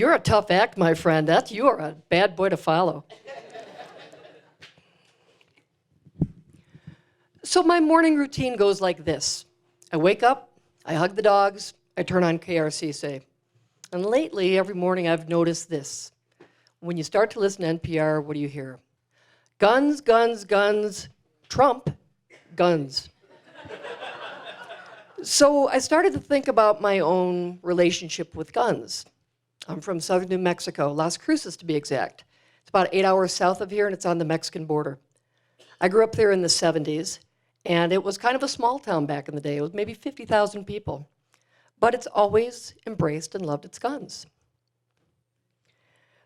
You're a tough act, my friend. You are a bad boy to follow. So my morning routine goes like this. I wake up, I hug the dogs, I turn on KRCC. And lately, every morning I've noticed this. When you start to listen to NPR, what do you hear? Guns, guns, guns, Trump, guns. So I started to think about my own relationship with guns. I'm from southern New Mexico, Las Cruces to be exact. It's about 8 hours south of here, and it's on the Mexican border. I grew up there in the 70s, and it was kind of a small town back in the day. It was maybe 50,000 people. But it's always embraced and loved its guns.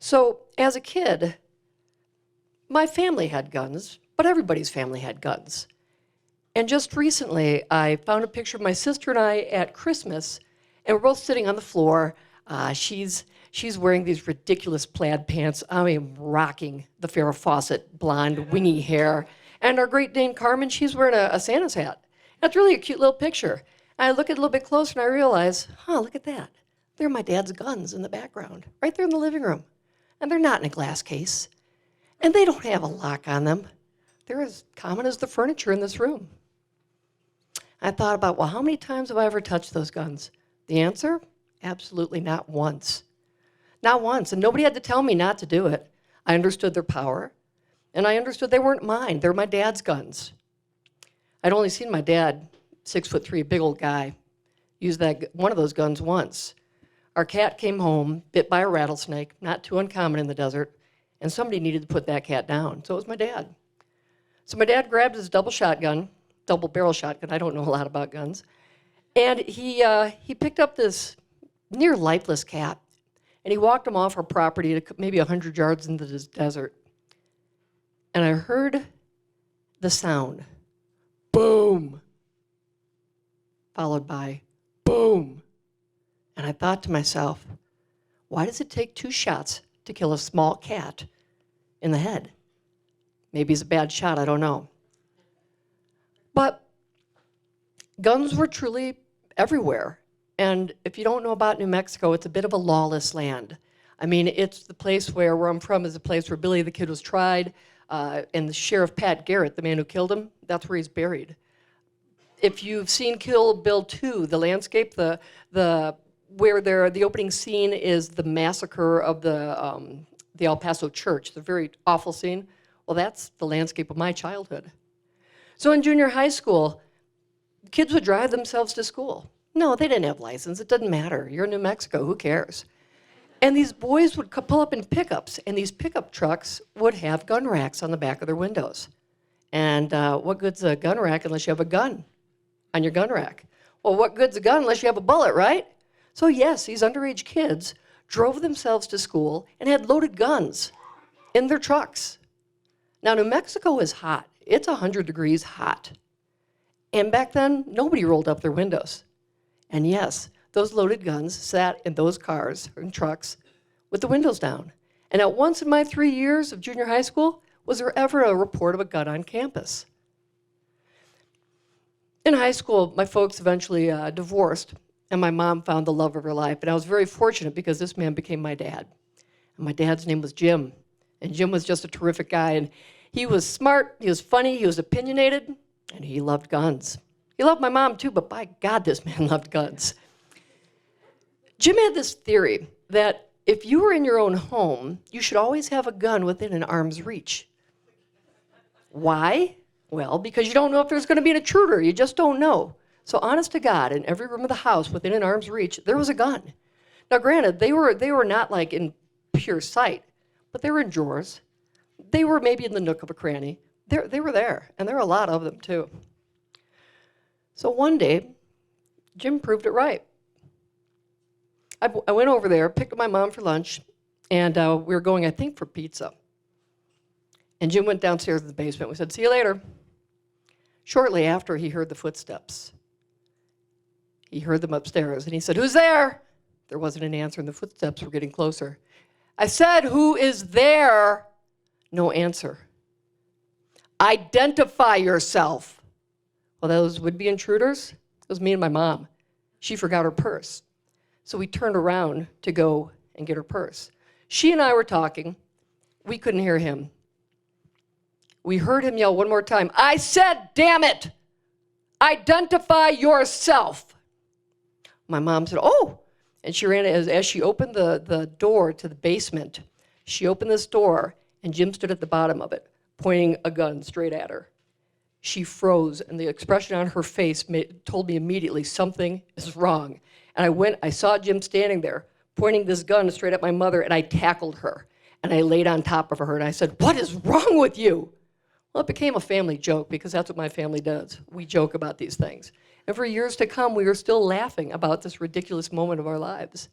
So as a kid, my family had guns, but everybody's family had guns. And just recently, I found a picture of my sister and I at Christmas, and we're both sitting on the floor. She's wearing these ridiculous plaid pants. I am rocking the Farrah Fawcett blonde, wingy hair. And our Great Dane Carmen, she's wearing a Santa's hat. That's really a cute little picture. I look at it a little bit closer and I realize, look at that. There are my dad's guns in the background, right there in the living room. And they're not in a glass case. And they don't have a lock on them. They're as common as the furniture in this room. I thought about, well, how many times have I ever touched those guns? The answer? Absolutely not once. Not once. And nobody had to tell me not to do it. I understood their power. And I understood they weren't mine. They're my dad's guns. I'd only seen my dad, 6'3", big old guy, use one of those guns once. Our cat came home, bit by a rattlesnake, not too uncommon in the desert, and somebody needed to put that cat down. So it was my dad. So my dad grabbed his double barrel shotgun. I don't know a lot about guns. And he picked up this near lifeless cat, and he walked him off our property to maybe 100 yards into this desert. And I heard the sound, boom, followed by boom. And I thought to myself, why does it take 2 shots to kill a small cat in the head? Maybe it's a bad shot, I don't know. But guns were truly everywhere. And if you don't know about New Mexico, it's a bit of a lawless land. I mean, it's the place where I'm from is a place where Billy the Kid was tried, and the Sheriff Pat Garrett, the man who killed him, that's where he's buried. If you've seen Kill Bill 2, the landscape, the opening scene is the massacre of the El Paso church, the very awful scene. Well, that's the landscape of my childhood. So in junior high school, kids would drive themselves to school. No, they didn't have license. It doesn't matter. You're in New Mexico. Who cares? And these boys would pull up in pickups, and these pickup trucks would have gun racks on the back of their windows. And what good's a gun rack unless you have a gun on your gun rack? Well, what good's a gun unless you have a bullet, right? So yes, these underage kids drove themselves to school and had loaded guns in their trucks. Now, New Mexico is hot. It's 100 degrees hot. And back then, nobody rolled up their windows. And yes, those loaded guns sat in those cars and trucks with the windows down. And not once in my 3 years of junior high school was there ever a report of a gun on campus. In high school, my folks eventually divorced, and my mom found the love of her life. And I was very fortunate because this man became my dad. And my dad's name was Jim. And Jim was just a terrific guy. And he was smart, he was funny, he was opinionated, and he loved guns. He loved my mom too, but by God, this man loved guns. Jim had this theory that if you were in your own home, you should always have a gun within an arm's reach. Why? Well, because you don't know if there's going to be an intruder. You just don't know. So honest to God, in every room of the house within an arm's reach, there was a gun. Now granted, they were not like in pure sight, but they were in drawers. They were maybe in the nook of a cranny. They were there, and there were a lot of them too. So one day, Jim proved it right. I went over there, picked up my mom for lunch, and we were going, I think, for pizza. And Jim went downstairs in the basement. We said, see you later. Shortly after, he heard the footsteps. He heard them upstairs, and he said, who's there? There wasn't an answer, and the footsteps were getting closer. I said, who is there? No answer. Identify yourself. Well, those would-be intruders, it was me and my mom. She forgot her purse. So we turned around to go and get her purse. She and I were talking. We couldn't hear him. We heard him yell one more time, "I said, damn it! Identify yourself!" My mom said, "Oh!" And she ran, as she opened the door to the basement, she opened this door, and Jim stood at the bottom of it, pointing a gun straight at her. She froze, and the expression on her face told me immediately something is wrong. And I saw Jim standing there, pointing this gun straight at my mother, and I tackled her. And I laid on top of her, and I said, "What is wrong with you?" Well, it became a family joke, because that's what my family does. We joke about these things. And for years to come, we were still laughing about this ridiculous moment of our lives.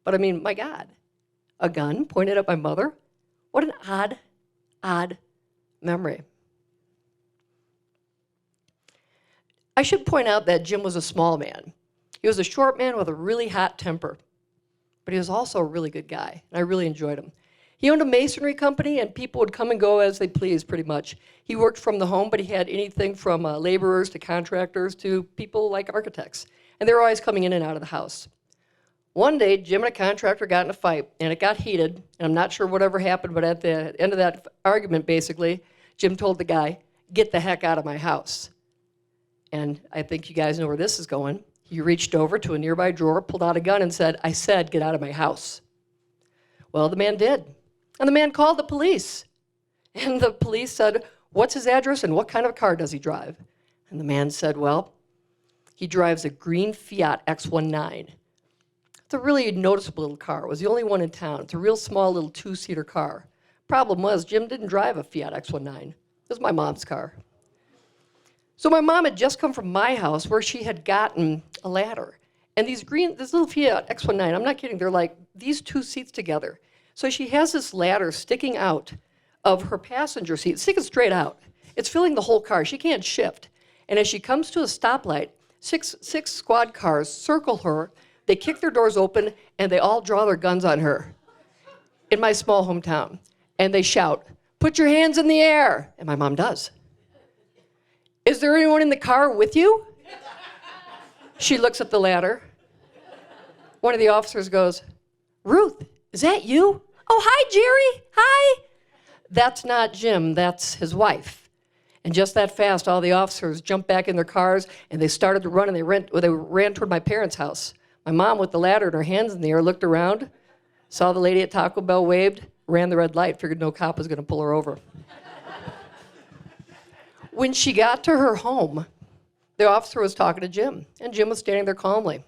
But I mean, my God, a gun pointed at my mother? What an odd memory. I should point out that Jim was a small man. He was a short man with a really hot temper. But he was also a really good guy, and I really enjoyed him. He owned a masonry company, and people would come and go as they pleased, pretty much. He worked from the home, but he had anything from laborers to contractors to people like architects. And they were always coming in and out of the house. One day, Jim and a contractor got in a fight, and it got heated. And I'm not sure whatever happened, but at the end of that argument, basically, Jim told the guy, "Get the heck out of my house." And I think you guys know where this is going. He reached over to a nearby drawer, pulled out a gun, and said, "I said, get out of my house." Well, the man did. And the man called the police. And the police said, "What's his address and what kind of car does he drive?" And the man said, "Well, he drives a green Fiat X19. It's a really noticeable little car. It was the only one in town. It's a real small little two-seater car. Problem was, Jim didn't drive a Fiat X19. It was my mom's car. So my mom had just come from my house where she had gotten a ladder. And this little Fiat X19, I'm not kidding, they're like these two seats together. So she has this ladder sticking out of her passenger seat, sticking straight out. It's filling the whole car. She can't shift. And as she comes to a stoplight, six squad cars circle her. They kick their doors open, and they all draw their guns on her in my small hometown. And they shout, "Put your hands in the air." And my mom does. "Is there anyone in the car with you?" She looks at the ladder. One of the officers goes, "Ruth, is that you?" "Oh, hi, Jerry. Hi." That's not Jim. That's his wife. And just that fast, all the officers jumped back in their cars, and they started to run, and they ran toward my parents' house. My mom, with the ladder and her hands in the air, looked around, saw the lady at Taco Bell, waved, ran the red light, figured no cop was going to pull her over. When she got to her home, the officer was talking to Jim, and Jim was standing there calmly.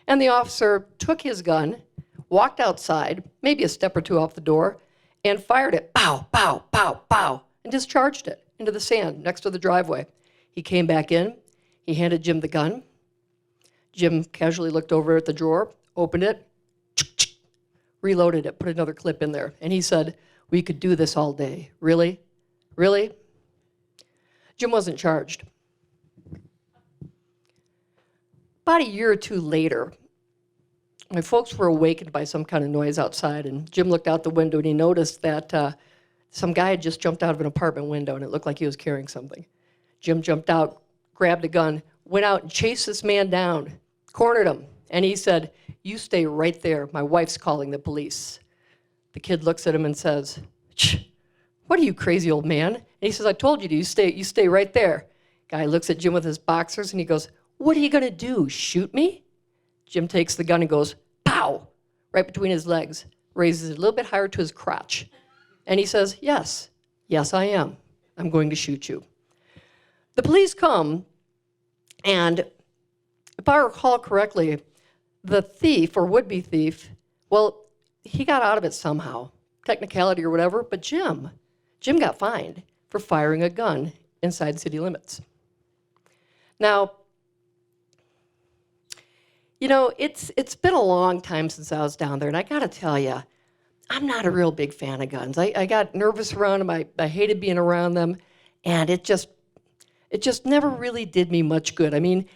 And the officer took his gun, walked outside, maybe a step or two off the door, and fired it, pow, pow, pow, pow, and discharged it into the sand next to the driveway. He came back in. He handed Jim the gun. Jim casually looked over at the drawer, opened it, reloaded it, put another clip in there. And he said, "We could do this all day. Really? Really?" Jim wasn't charged. About a year or two later, my folks were awakened by some kind of noise outside, and Jim looked out the window, and he noticed that some guy had just jumped out of an apartment window, and it looked like he was carrying something. Jim jumped out, grabbed a gun, went out and chased this man down, cornered him, and he said, "You stay right there. My wife's calling the police." The kid looks at him and says, "What are you, crazy old man?" And he says, "I told you to. You stay right there." Guy looks at Jim with his boxers, and he goes, "What are you going to do, shoot me?" Jim takes the gun and goes, pow, right between his legs, raises it a little bit higher to his crotch. And he says, yes, I am. I'm going to shoot you." The police come, and if I recall correctly, the thief, or would-be thief, well, he got out of it somehow, technicality or whatever, but Jim got fined for firing a gun inside city limits. Now, you know, it's been a long time since I was down there, and I gotta tell you, I'm not a real big fan of guns. I got nervous around them. I hated being around them, and it just never really did me much good. I mean,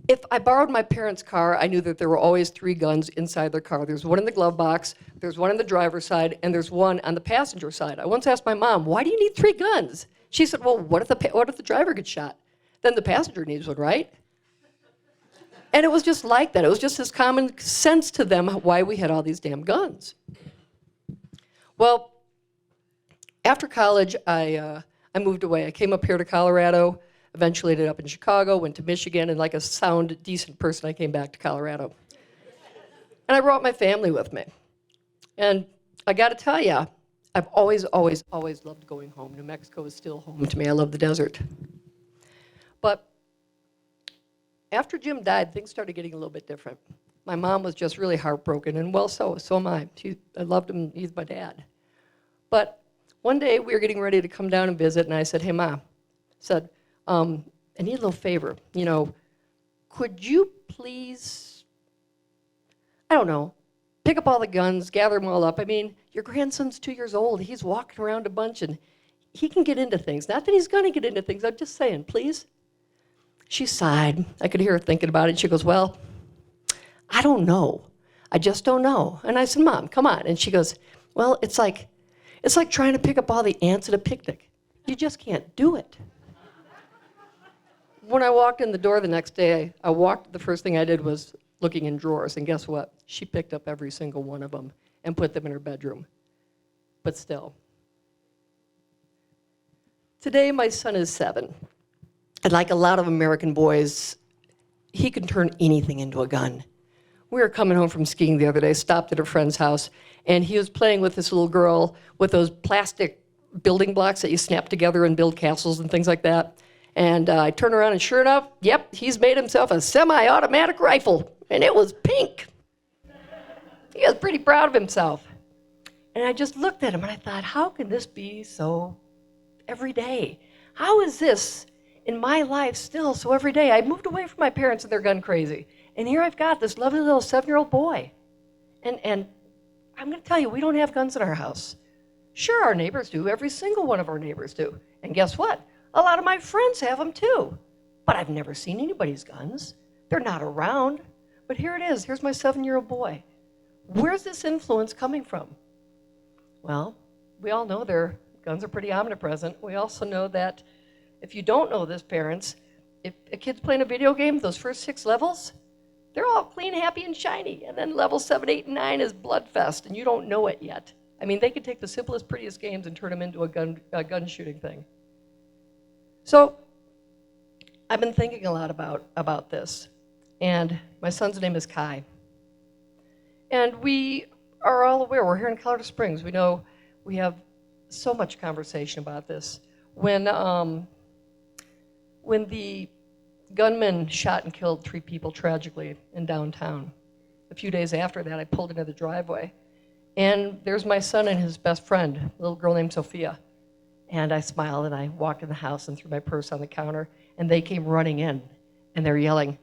if I borrowed my parents' car, I knew that there were always 3 guns inside their car. There's one in the glove box, there's one on the driver's side, and there's one on the passenger side. I once asked my mom, "Why do you need 3 guns?" She said, "Well, what if the driver gets shot? Then the passenger needs one, right?" And it was just like that. It was just this common sense to them why we had all these damn guns. Well, after college, I moved away. I came up here to Colorado, eventually ended up in Chicago, went to Michigan, and like a sound, decent person, I came back to Colorado. And I brought my family with me. And I got to tell you, I've always loved going home. New Mexico is still home to me. I love the desert. But after Jim died, things started getting a little bit different. My mom was just really heartbroken, and well, so am I. I loved him. He's my dad. But one day, we were getting ready to come down and visit, and I said, hey, Mom, I need a little favor. You know, could you please, I don't know, pick up all the guns, gather them all up. I mean, your grandson's 2 years old. He's walking around a bunch, and he can get into things. Not that he's going to get into things. I'm just saying, please. She sighed. I could hear her thinking about it. She goes, well, I don't know. I just don't know. And I said, Mom, come on. And she goes, well, it's like trying to pick up all the ants at a picnic. You just can't do it. When I walked in the door the next day, the first thing I did was looking in drawers, and guess what? She picked up every single one of them and put them in her bedroom. But still. Today, my son is 7. And like a lot of American boys, he can turn anything into a gun. We were coming home from skiing the other day, stopped at a friend's house, and he was playing with this little girl with those plastic building blocks that you snap together and build castles and things like that. And I turned around, and sure enough, yep, he's made himself a semi-automatic rifle, and it was pink. He was pretty proud of himself. And I just looked at him, and I thought, how can this be so every day? How is this in my life still so every day? I moved away from my parents and they're gun crazy. And here I've got this lovely little 7-year-old boy. And I'm going to tell you, we don't have guns in our house. Sure, our neighbors do. Every single one of our neighbors do. And guess what? A lot of my friends have them too. But I've never seen anybody's guns. They're not around. But here it is. Here's my 7-year-old boy. Where's this influence coming from? Well, we all know their guns are pretty omnipresent. We also know that if you don't know this, parents, if a kid's playing a video game, those first 6 levels, they're all clean, happy, and shiny. And then level 7, 8, and 9 is bloodfest, and you don't know it yet. I mean, they could take the simplest, prettiest games and turn them into a gun shooting thing. So I've been thinking a lot about this. And my son's name is Kai. And we are all aware, we're here in Colorado Springs. We know we have so much conversation about this. When the gunman shot and killed 3 people tragically in downtown, a few days after that, I pulled into the driveway. And there's my son and his best friend, a little girl named Sophia. And I smiled and I walked in the house and threw my purse on the counter. And they came running in and they're yelling,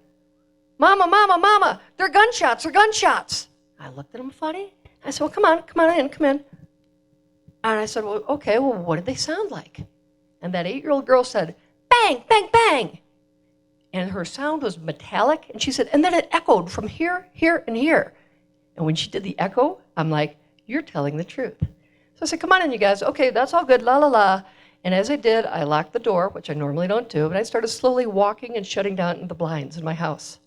Mama, Mama, Mama, they're gunshots, they're gunshots. I looked at them funny. I said, well, come on in. And I said, well, okay, well, what did they sound like? And that 8-year-old girl said, bang, bang, bang. And her sound was metallic. And she said, and then it echoed from here, here, and here. And when she did the echo, I'm like, you're telling the truth. So I said, come on in, you guys. Okay, that's all good, la, la, la. And as I did, I locked the door, which I normally don't do, but I started slowly walking and shutting down the blinds in my house.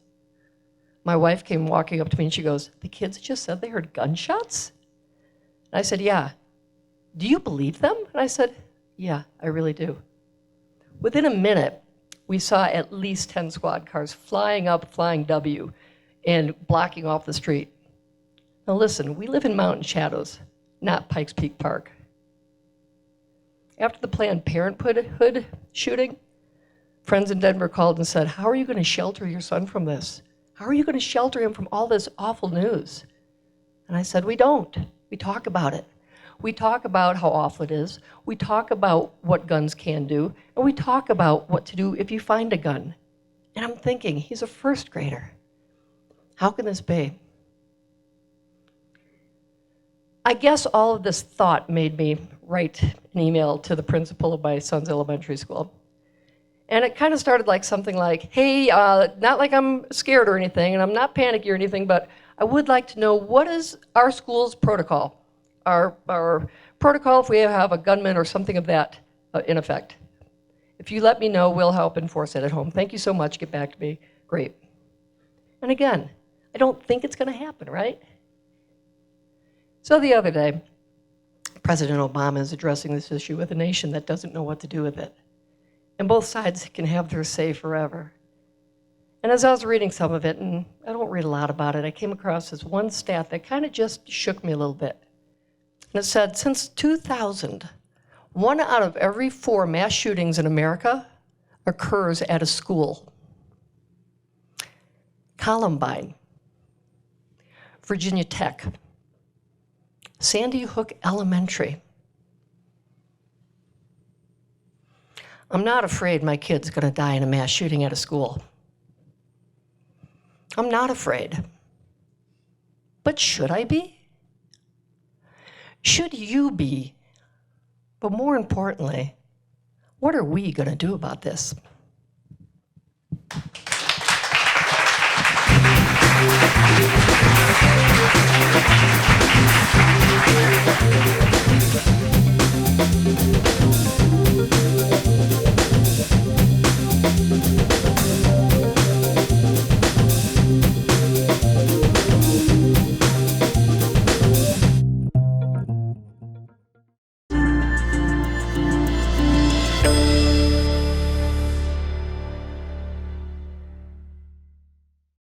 My wife came walking up to me and she goes, the kids just said they heard gunshots? And I said, yeah. Do you believe them? And I said, yeah, I really do. Within a minute, we saw at least 10 squad cars flying up, flying W, and blocking off the street. Now listen, we live in Mountain Shadows, not Pikes Peak Park. After the Planned Parenthood shooting, friends in Denver called and said, how are you going to shelter your son from this? How are you going to shelter him from all this awful news? And I said, we don't. We talk about it. We talk about how awful it is. We talk about what guns can do. And we talk about what to do if you find a gun. And I'm thinking, he's a first grader. How can this be? I guess all of this thought made me write an email to the principal of my son's elementary school. And it kind of started like something like, hey, not like I'm scared or anything, and I'm not panicky or anything, but I would like to know, what is our school's protocol? Our protocol if we have a gunman or something of that in effect. If you let me know, we'll help enforce it at home. Thank you so much. Get back to me. Great. And again, I don't think it's going to happen, right? So the other day, President Obama is addressing this issue with a nation that doesn't know what to do with it. And both sides can have their say forever. And as I was reading some of it, and I don't read a lot about it, I came across this one stat that kind of just shook me a little bit. And it said, since 2000, 1 out of every 4 mass shootings in America occurs at a school. Columbine, Virginia Tech, Sandy Hook Elementary. I'm not afraid my kid's going to die in a mass shooting at a school. I'm not afraid. But should I be? Should you be? But more importantly, what are we going to do about this?